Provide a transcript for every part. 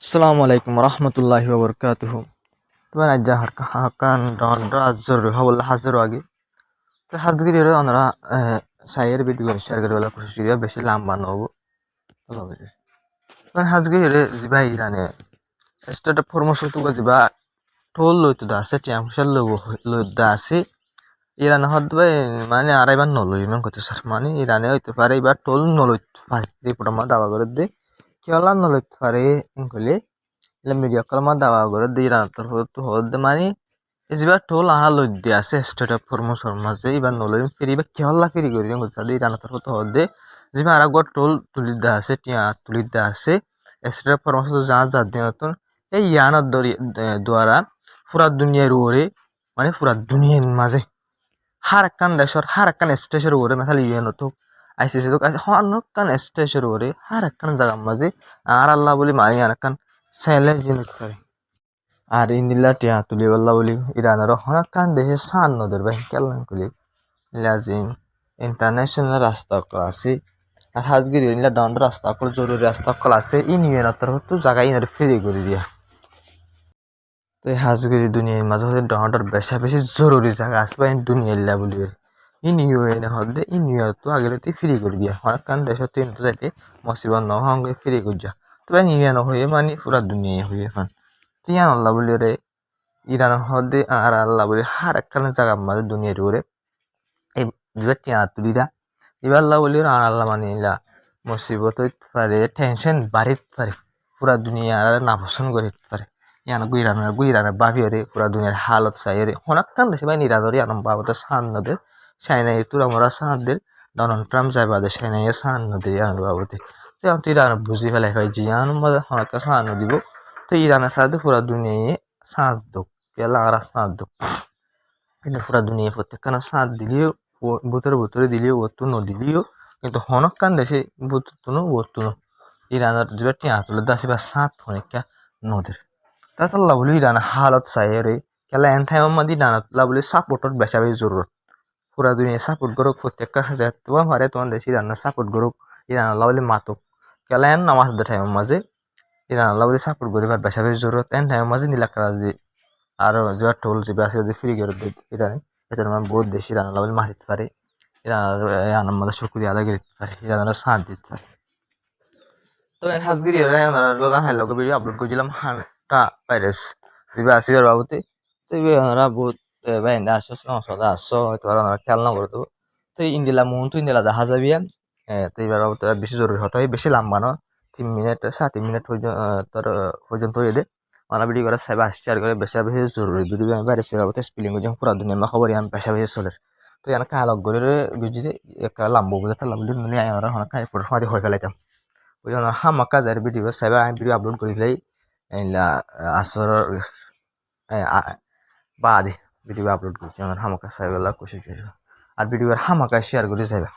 আসসালামু আলাইকুম রহমতুল্লাহি ওবরকাতুহু। তোমার আজ হাকান ডন্ডা হাজার হবল হাজার আগে তো হাজগিরি রে অনরা সাইয়ের ভিডিও শেয়ার করে বলা খুশি বেশি লম্বা নব তোমার হাজগিরি রে জিবা ইরানে স্টার্টআপ ফরমোশন তুকা জিবা টোল লইতো দা আছে টিয়ামশাল লই দা আছে ইরান হদ ভাই মানে আড়াইবার নলই ইমান কত স্যার মানে ইরানে হইতে পারে এবার টোল নলইতে পারে রিপোর্ট আমার দাবা করে দে কেলা নলইতে পারে ইনকলে media kalma dawa gore dira tor to hod mani iba tol aha lodde ase startup promotion maze iba noloim free ba kyolla free gori ngo sadi dira tor to hod jiba ara go tol tulida ase tia tulida ase startup promotion ja ja din এই ইয়ানার দ্বারা পুরা দুনিয়ার ওরে মানে পুরা দুনিয়ার মাঝে হার একখান দেশের হার একখান স্টেশের ওরে মেথাল ইউএন তো আইসিসি তো হন স্টেশের ওরে হার একখান জায়গার মাঝে আর আল্লাহ বলি মারি আর একখান চ্যালেঞ্জ জিনিস করে আর ইন্দিলা টিয়া তুলি বল্লা বলি ইরানের হনকান দেশে সান নদের বাই কেলান কলি লাজিম ইন্টারন্যাশনাল রাস্তা আছে আর হাজগিরি ইনলা দণ্ড রাস্তা কল জরুরি রাস্তা কল আছে ইন ইউএন তরফ তো জায়গা ইনারে ফ্রি করে দিয়া তো এই হাজগিরি দুনিয়ার মাঝে হতে দণ্ডর বেশা বেশি জরুরি জায়গা আসবে দুনিয়া ইল্লা বলি ইন ইউএন হদে ইন ইউএন তো আগে ফ্রি করে দিয়া হনকান দেশে তো ইনতে যাইতে মসিবত নহঙ্গে ফ্রি করে যা তবে ইউএন হয়ে মানে পুরা দুনিয়া হয়ে fun tiyan Allah buli re iran hode ar Allah buli har ekkan jaga maze duniyar ure e jiba tiyan tulida iba Allah buli ar Allah mani la musibot hoit pare tension barit pare pura duniya ar na poson gorit pare yan guiran babi ore pura duniyar halat sayre honakkan dese bai niradori anam babata sannode shaina itura mora sannader Donald Trump jai bade shaina ya sannode yan babate te tiran buzi felai fai jiyan mada honakka sanno dibo তো ইরানের সাথে পুরা দুনিয়ায় সাঁচ দোক কেলা আর সাঁচ দোক কিন্তু পুরা দুনিয়া প্রত্যেকখানা সাঁচ দিলেও ভুতরে দিলেও ওত্তু ন দিলেও কিন্তু হনকান দেশে বুতুনো ওত্তুনো ইরানের যে টিয়া তুলে দাসি বা সাঁত অনেকটা নদের তাতল্লা বলি ইরান হালত চাইরে কেলা এন টাইম মাদি ইরানতলা বলি সাপোর্টর বেশা বেশি জরুরত পুরা দুনিয়া সাপোর্ট করুক প্রত্যেকটা হাজার তোমার হারে তোমার দেশে ইরানের সাপোর্ট করুক ইরানল্লা বলি মাতুক কেলা এন নামাজ টাইম মাঝে ইরান আল্লাহ বলে সাপোর্ট করিবার বেশা বেশি জরুরত এন টাইম মাঝে নীলাকার যে আর যে টোল যে আছে যে ফ্রি করে ইরানে এটার মানে বহুত দেশ ইরান আল্লাহ বলে মারিতে পারে ইরান আনার মধ্যে শুক্রিয়া আদায় করতে পারে ইরান সাথ দিতে পারে তো হাজগিরি হাইলকে ভিডিও আপলোড করেছিলাম হানটা ভাইরাস যে আসিবার বাবুতে তো ওনারা বহুত বাইন্দা আসো সদা আসো হয়তো ওনারা খেয়াল না করে দেবো তো ইন্ডিলা মন তো ইন্ডিলা দেখা যাবি তো এবার বাবুতে বেশি জরুরি হতে হয় বেশি লম্বা নয় 3 মিনিট 7 মিনিট পর্যন্ত হয়ে দে মানে ভিডিও করে সাইবা শেয়ার করে বেশা বেশি জরুরি ভিডিও আমি বাইরে শেয়ার করতে স্পিলিং যখন পুরা দুনিয়া মা খবর আমি বেশা বেশি চলে তো এখানে কালক করে বুঝিতে এক লাম্বো বুঝতে লাম্বো নুনি আমরা হন খাই পড়ে ফাদি হয়ে ফেলাইতাম ওই জন্য হামা কাজের ভিডিও সাইবা আমি ভিডিও আপলোড করে দিলাই এইলা আসর বাদে ভিডিও আপলোড করছি আমার হামাকা সাইবেলা কোশিশ করি আর ভিডিও হামাকা শেয়ার করে যাইবা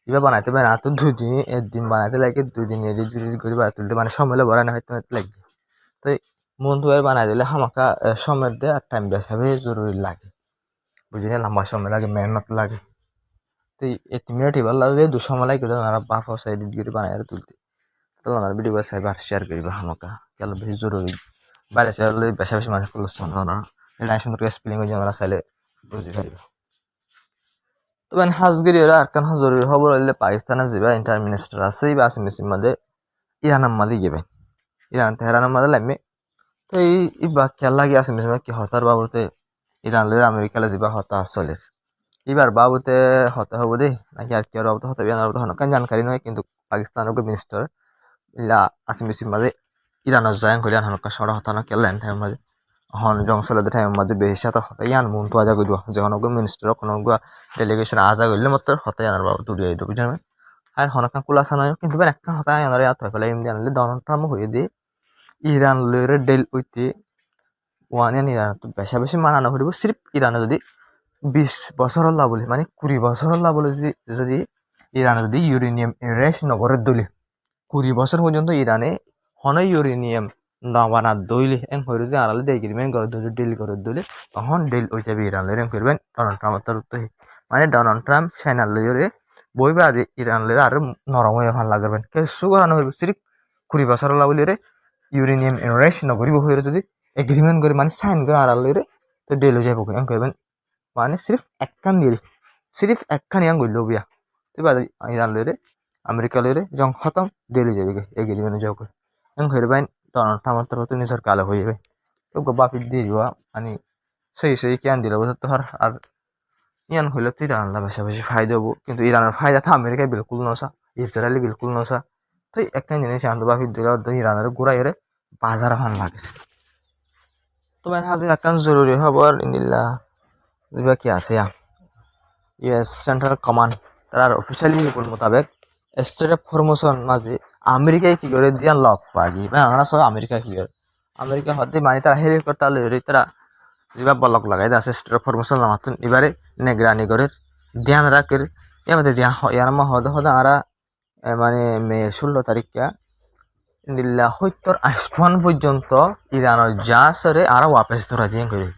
এবার বানাইতে পারে না তো 2 দিন 1 দিন বানাইতে লাগে 2 দিন এডিট করে বানাই তুলতে মানে সময় বানানো হয়তো লাগবে তো মন তো আর বানাই দিলে হামাকা সময় দেয় আর টাইম বেসাবে জরুরি লাগে বুঝিনি লম্বা সময় লাগে মেহনত লাগে তো 1 মিনিট এবার লাগে 2 সময় লাগে আর বাপ এডিট করে বানাই আর তুলতে তো আমার ভিডিও সাইবার শেয়ার করিবা হামাকা কেন বেশি জরুরি বাইরে শেয়ার করলে বেশা বেশি মানুষ করলে না এটা সুন্দর স্পেলিং হয়ে আমরা চাইলে বুঝতে পারিবা তবে হাজগিরি ওরা আরকান জরুরি খবর হইলে পাকিস্তানের যাবা ইন্টার মিনিস্টার আছে বা আসিম মিসিম মাঝে ইরানের মাঝে গেবে ইরান তেহরানের মাঝে লাগবে তো এই বা খেয়াল লাগে আসিম মিসিম কি হতার বাবুতে ইরান লইর আমেরিকালে যাবা হতা আসলে এবার বাবুতে হতে হবো দেই নাকি আর কি আর বাবুতে হতে বিয়ানোর বাবুতে হনকান জানকারি নয় কিন্তু পাকিস্তানের মিনিস্টার ইলা আসিম মিসিম মাঝে ইরানের জয়ন করে হনকা সরা হতা না কেলেন টাইম মাঝে হন জংসলের টাইম মাঝে বেশি সাথে হতা ইয়ান মন তো আজা কইবা যখন মিনিস্টার কোনো ডেলিগেশন আজা করলে মাত্র হতাই আনার বাবু তুলিয়ে দিত বুঝলেন আর হনকান কুলাসা নয় কিন্তু একটা হতাই আনার ইয়াত হয়ে ফেলে এমনি আনলে ডোনাল্ড ট্রাম্প হয়ে দিয়ে ইরান লইরে ডেল উইতে ওয়ান ইরান তো বেশা বেশি মানানো করিব সির্ফ ইরানে যদি 20 বছর হল্লা বলি মানে 20 বছর হল্লা বলে যদি ইরানে যদি ইউরেনিয়াম এরেস নগরে দলি 20 বছর পর্যন্ত ইরানে হন ইউরেনিয়াম নাবানা দইলে এম হইল যে আড়ালে দিয়ে এগ্রিমেন্ট করে দিলে ডিল করে দিলে তখন ডিল ওই যাবে ইরান লইরে করবেন ডোনাল্ড ট্রাম্পের তরফ থেকে মানে ডোনাল্ড ট্রাম্প চাইনার লইরে বইবে আজ ইরান লইরে আর নরম হয়ে ভাল লাগবেন কিছু করানো হইব সিরিফ 20 বছর হলা বলি রে ইউরেনিয়াম এনারেশন নকরিব হয়ে যদি এগ্রিমেন্ট করে মানে সাইন করে আর লইরে তো ডেল হয়ে যাবো এন করবেন মানে সিরিফ একখান ইয়াং গইল বিয়া তুই বাদ ইরান লইরে আমেরিকা লইরে জং খতম ডেল হয়ে যাবে এগ্রিমেন্ট যাও করে এন করবেন ডোনাল্ড ট্রাম্প তো নিজের কালো হয়ে যাবে তো বাপির দিয়ে দিবা মানে সেই কেন দিল বুঝতে তো আর ইয়ান হইলে তো ইরান বেশি বেশি ফায়দা হবো কিন্তু ইরানের ফায়দা তো আমেরিকায় বিলকুল নসা ইসরায়েলি বিলকুল নসা তো একটা জিনিস আনতে বাপির দিল ইরানের ঘুরাইরে বাজার ভান লাগে তোমার হাজির একখান জরুরি খবর ইন্দিল্লা যেবা কি আছে ইউএস সেন্ট্রাল কমান্ড তার অফিসিয়ালি রিপোর্ট মোতাবেক স্টেট অফ ফরমেশন মাঝে আমেরিকায় কি করে দিয়া লক পাগি আমরা সব আমেরিকা কি করে আমেরিকা হতে মানে তারা হেলিকপ্টার লইরে তারা যেবা বলক লাগাই আছে স্টেট অফ ফরমেশন নামাতুন এবারে নেগরানি করে ধ্যান রাখের এবারে দিয়া ইয়ার মা হদা আরা মানে মে 16 তারিখা ইন্দিল্লা 70-80 পর্যন্ত ইরানের জাহাজরে আরা ওয়াপস ধরা দিয়ে করে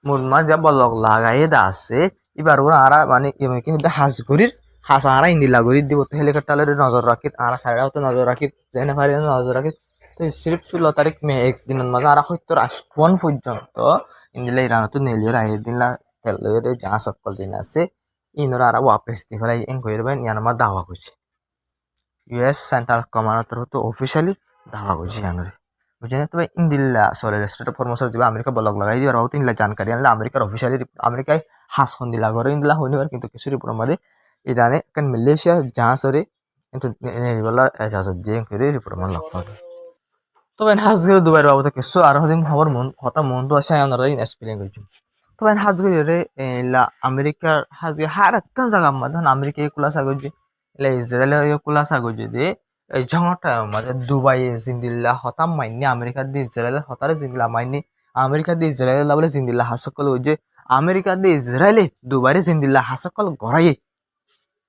মুরমা যা বলক লাগাই আছে এবার ওরা আরা মানে এমনকি হাজগরির হাসা আরা ইন্দিল্লা গরির দিব তো হেলিকপ্টারের নজর রাখি আরা সাইডাও তো নজর রাখি যেনে পারি নজর রাখি তো সিরিফ 16 তারিখ মে একদিনের মাঝে আরা 70-80 পর্যন্ত ইন্দিল্লা ইরানত নেলিওর আইয়ের দিনলা তেলের জাহাজ সকল দিন আছে ইনরা আরা ওয়াপস দি ফেলাই এন কইরবেন ইয়ানমা দাওয়া করছে ইউএস সেন্ট্রাল কমান্ডার তরফ তো অফিসিয়ালি দাওয়া করছে জানুয়ারি বুঝছেন তবে ইন্দিল্লা সরি স্টেট অফ ফরমেশন দিবা আমেরিকা ব্লগ লাগাই দিবার বহুত ইনলা জানকারি আনলে আমেরিকার অফিসিয়ালি আমেরিকায় হাসন দিলা করে ইন্দিল্লা হইনিবার কিন্তু কিছু রিপোর্ট মধ্যে ইরানে কান মালয়েশিয়া জাহাজরে কিন্তু বলা জাহাজ দিয়ে করে রিপোর্ট মান লক্ষ্য তবে হাজগির দুবাইর বাবদ কিছু আর হদিন খবর মন কথা মন তো আসে আনারা এক্সপ্লেইন করছি তবে হাজগির লা আমেরিকার হাজগির হার একটা জায়গা মধ্যে আমেরিকা কুলাসা করছে এলা ইসরায়েলের কুলাসা করছে দিয়ে এই জঙ্গটা মানে দুবাই জিন্দিল্লা হতাম মাইনি আমেরিকা দিয়ে ইসরায়েলের হতারে জিন্দিল্লা মাইনি আমেরিকা দিয়ে ইসরায়েলের লাভলে জিন্দিল্লা হাসকল হইছে আমেরিকা দিয়ে ইসরায়েলে দুবাইরে জিন্দিল্লা হাসকল গড়াই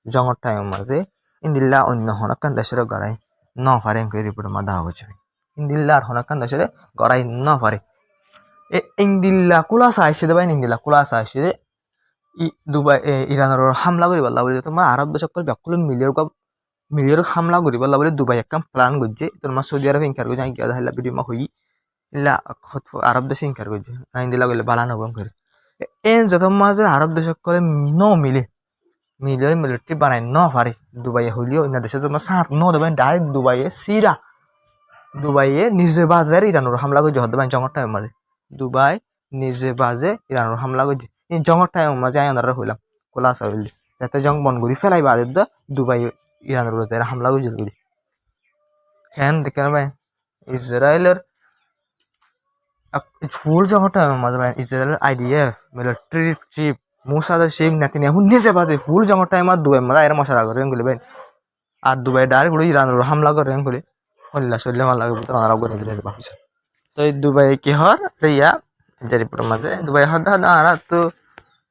জঙ্গটা মাঝে ইন্দিল্লা অন্য হনকান দেশের গড়াই ন পারে রিপোর্ট মা দেওয়া হয়েছে ইন্দিল্লা আর হনকান দেশের গড়াই ন পারে ইন্দিল্লা কুলাসা আসছে দেবাই ইন্দিল্লা কুলাসা আসছে দুবাই ইরানের হামলা করি বললা বলে তোমার আরব দেশ সকল ব্যাকুল মিলিয়র হামলা করি বললা বলে দুবাই একটা প্ল্যান করছে তোমার সৌদি আরব ইনকার করছে আগে হাইলা ভিডিও মা হই ইলা আরব দেশে ইনকার করছে ইন্দিল্লা গেলে বালানো করে যত মাঝে আরব দেশ সকলে ন মিলিয়র মিলিটারি বানাই ন পারে দুবাই হইলেও ইনা দেশে তোমার সাত ন দেবেন ডাইরেক্ট দুবাইয়ে সিরা দুবাইয়ে নিজে বাজারে ইরানের হামলা করছে হতে পারেন জঙ্গর টাইম মাঝে দুবাই নিজে বাজে ইরানের হামলা করছে এই জঙ্গর টাইম মাঝে আইনারা হইলাম কোলাসা হইলি যাতে জং বন করি ফেলাই বাদে দুবাই ইরানের যারা হামলা করছিল করি খেন দেখে না ভাই ইসরায়েলের ফুল জঙ্গর টাইম মাঝে ভাই ইসরায়েলের আইডিএফ মিলিটারি চিফ মুসাদের শিব নেতানিয়াহু নিজে বাজে ফুল জঙ্গর টাইম আর দুবাই মাঝে এরা মশারা করে গেলে ভাই আর দুবাই ডাইরেক্ট ইরানের হামলা করে গেলে হল্লা সল্লে মাল্লা তারা করে দিলে ভাবছে তো এই দুবাই কি হর রিয়া রিপোর্টের মাঝে দুবাই হদা আর তো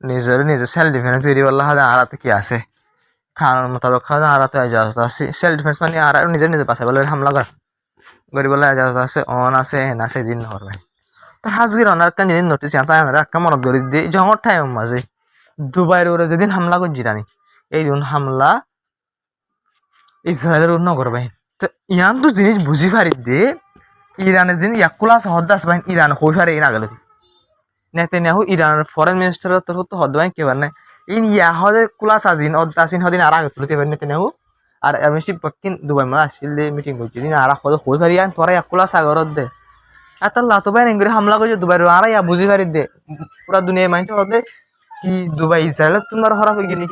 নিজের সেলফ ডিফেন্স করি বললা হদা আর কি আছে খাওয়ানোর মোতাবেক হদা আর তো এজাজত আছে সেলফ ডিফেন্স মানে আর নিজে বাঁচাই বলে হামলা কর গরিব বলে এজাজত আছে অন আছে না সেদিন হর ভাই তো হাজগির অনার একটা জিনিস নোটিস তাই আমরা একটা মনত করি দিয়ে জঙ্গর টাইম মাঝে দুবাইয়ের ওরা যেদিন হামলা করছি রানি এই দিন হামলা ইসরায়েলের অন্য করবে তো ইয়ান তো জিনিস বুঝি পারি দে ইরানের যিনি ইয়াকুলাস হদ্দাস বাইন ইরান হই পারে এই না গেল নেতানিয়াহু ইরানের ফরেন মিনিস্টারের তরফ তো হদ বাইন কেবার নাই ইন ইয়া হদে কুলাস আজিন অদ্দাসিন হদিন আর আগে তুলতে পারি নেতানিয়াহু আর আমি সে পক্ষিন দুবাই মালা আসলে মিটিং করছি দিন আর হদ হই পারি আন তোরা ইয়াকুলাস আগরত দে এত লাতো বাইন এঙ্গুরি হামলা করছে দুবাই আর ইয়া বুঝি পারি দে পুরা দুনিয়া মানছে হদে কি দুবাই ইসরায়েলের তোমার হরা হয়ে গেলি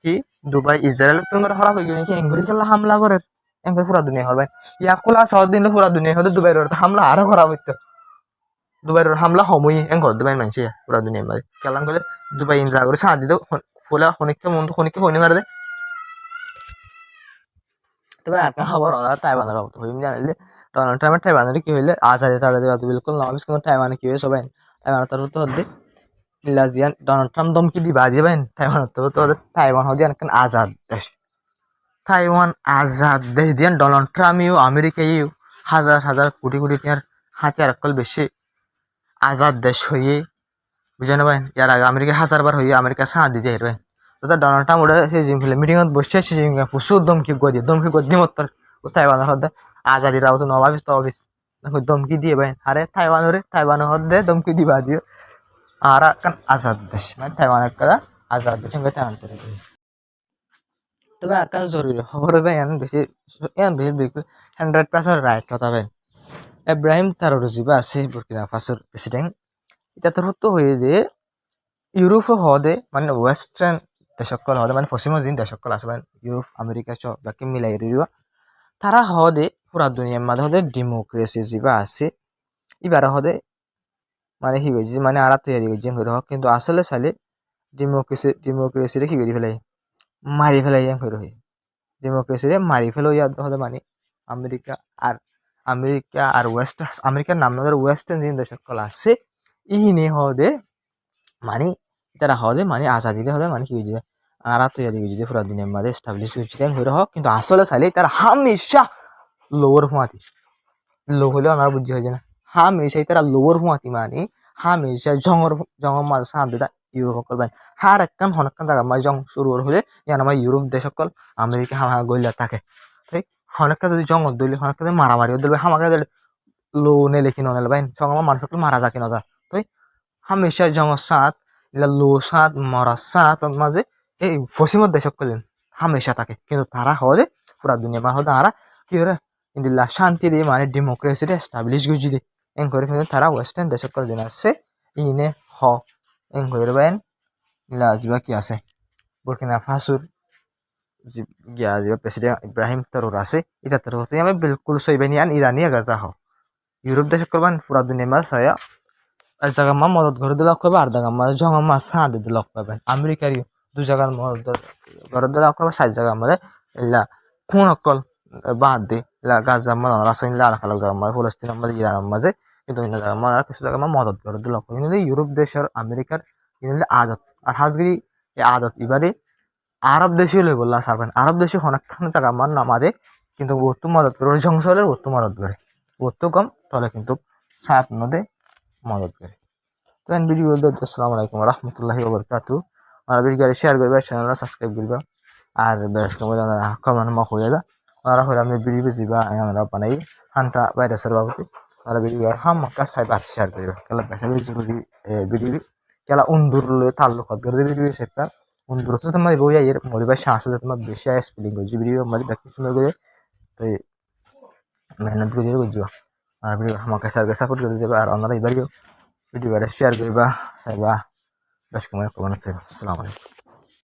কি দুবাই ইসরায়েলের তোমার হরা হয়ে গেলি এঙ্গুরি খেলা হামলা করে এঙ্গুরি পুরা দুনিয়া হরবে ইয়াকুলা সাউথ দিন পুরা দুনিয়া হতে দুবাইর হামলা আরো করা হইতো দুবাইর হামলা সময় এঙ্গর দুবাই মানছে পুরা দুনিয়া মাঝে কেলাম করে দুবাই ইনজা করে সাথ দিত ফুলা খনিককে মন খনিককে হইনি মারে দে তবে একটা খবর ওরা তাইওয়ানের অবস্থা হইম জানিলে ডোনাল্ড ট্রাম্পের তাইওয়ানের কি হইলে আজাদে তাদের বিলকুল নমিস কোন তাইওয়ানে কি হয়ে সবাই তাইওয়ানের তরফ তো হতে ইলাজিয়ান ডোনাল্ড ট্রাম্প দমকি দিবা দিবেন তাইওয়ানের তরফ তো তাইওয়ান হতে একখান আজাদ দেশ তাইওয়ান আজাদ দেশ দিয়ান ডোনাল্ড ট্রাম্প ইউ আমেরিকা ইউ হাজার হাজার কোটি কোটি টাকার হাতিয়ার অকল বেশি আজাদ দেশ হইয়ে বুঝে নেবেন ইয়ার আগে আমেরিকা হাজারবার হইয়ে আমেরিকা সাঁ দিতে হেরবেন তো ডোনাল্ড ট্রাম্প ওটা সেই জিম ফেলে মিটিংত বসে সেই প্রচুর দমকি গদি মত তাইওয়ানের হতে আজাদির আওতো নবাবিস তো অফিস ধমকি দিয়ে ভাই আরে তাইওয়ান হদ্দে ধমকি দিবা দিও আর kan আজাদ দেশ মানে তাইওয়ান একটা আজাদ দেশ সঙ্গে তাইওয়ান করে তবে আর কাজ জরুরি খবর ভাই এন বেশি বিলকুল 100% রাইট কথা ভাই ইব্রাহিম ট্রাওরে যিবা আছে বুর্কিনা ফাসোর প্রেসিডেন্ট এটা তোর তো হয়ে যে ইউরোপও হদে মানে ওয়েস্টার্ন দেশসকল হদে মানে পশ্চিম যিন দেশসকল আছে মানে ইউরোপ আমেরিকা সব বাকি মিলাই রিবা তারা হদে পুরা দুনিয়ার মাঝে হদে ডেমোক্রেসি যিবা আছে ইবার হদে মানে কি কইছি মানে আরা তৈরি করছে করে হোক কিন্তু আসলে চাইলে ডেমোক্রেসিরে কি করি ফেলাই মারি ফেলাই করে হয় ডেমোক্রেসিরে মারি ফেলো ইয়াদ হদে মানে আমেরিকা আর ওয়েস্ট আমেরিকার নাম নদের ওয়েস্টার্ন যিন দেশসকল আছে ইহিনে হদে মানে তারা হদে মানে আজাদিরে হদে মানে কি হয়েছে আরা তৈরি করছে পুরা দুনিয়ার মাঝে এস্টাবলিশ করছে করে হোক কিন্তু আসলে চাইলে তারা হামেশা লোয়ার হুমাতি লো হলেও আমার বুঝি হয়েছে না হামেশাই তারা লোয়ার হুমাতি মানে হামেশা জঙর মাঝে সাঁত দা ইউরোপ সকল বাইন হার একখান হনকান জায়গা মাঝে জং শুরু হলে ইয়ান আমার ইউরোপ দেশ সকল আমেরিকা হামা গইলা থাকে তাই হনকা যদি জঙ্গল দইলে হনকা মারামারি দিলে হামাকে লো নেলে কি নলে বাইন জঙ্গল মানুষ সকল মারা যাকে নজা তাই হামেশা জঙর সাঁত লো সাঁত মরা সাঁত মাঝে এই পশ্চিমত দেশ সকল হামেশা থাকে কিন্তু তারা হলে পুরা দুনিয়া মা হতে আরা কি করে ইন্দিল্লা শান্তি দিয়ে মানে ডেমোক্রেসিতে এস্টাবলিশ করছি দে এন করে কিন্তু তারা ওয়েস্টার্ন দেশ সকল দিন আছে ইনে হ এন করে বাইন ইলা যিবা কি আছে বুর্কিনা ফাসোর গিয়া যিবা প্রেসিডেন্ট ইব্রাহিম ট্রাওরে আছে এটা ট্রাওরে আমি বিলকুল সইবানি আন ইরানি আগার যা হ ইউরোপ দেশ সকল বান পুরা দুনিয়া মা সায়া এক জায়গা মা মদত করে দিলে লক্ষ্য আর জায়গা মা জঙ্গ মা সাঁ দিতে লক্ষ্য পাবেন আমেরিকারই দু জায়গার মদত করে দিলে লক্ষ্য পাবে 7 জায়গার মধ্যে ইলা খুন অকল বাদ দে ইলা গাজা মা রাসায়নিক লা রাখা জায়গা মা ফলস্তিনের মাঝে ইরানের মাঝে কিন্তু অন্য জায়গা মা কিছু জায়গা মা মদত করে দিলে লক্ষ্য কিন্তু ইউরোপ দেশের আমেরিকার কিন্তু আদত আর হাজগিরি এই আদত এবারে আরব দেশে লই বললা সারবেন আরব দেশে অনেকখান জায়গা মার নামাদে কিন্তু ওত্তু মদত করে সংসারের ওত্তু মদত করে ওত্তু কম তাহলে কিন্তু সাত নদে মদত করে তো এন ভিডিও বলতে আসসালামু আলাইকুম রহমতুল্লাহি ওবরকাতু আর ভিডিও শেয়ার করবে চ্যানেল সাবস্ক্রাইব করবে আর বেশ কমেন্ট মক হয়ে যাবে ওনারা হলে আমি ভিডিও যাবা আমরা বানাই হান্টা ভাইরাসের বাবদে ওনারা ভিডিও হামকা সাইবার শেয়ার করবে কেলা বেশি জরুরি ভিডিও কেলা উন্দুর লয়ে তাল্লুকাত করে ভিডিও সেটা উন্দুর তো তোমার বইয়া এর মরিবার চান্স আছে তোমার বেশি স্পেলিং করছি ভিডিও আমাদের বাকি সুন্দর করে তো মেহনত করে করছো আর ভিডিও আমাকে সাপোর্ট করে যাবে আর ওনারা এবারেও ভিডিও শেয়ার করবা চাইবা বেশ কমেন্ট করবেন আসসালামু আলাইকুম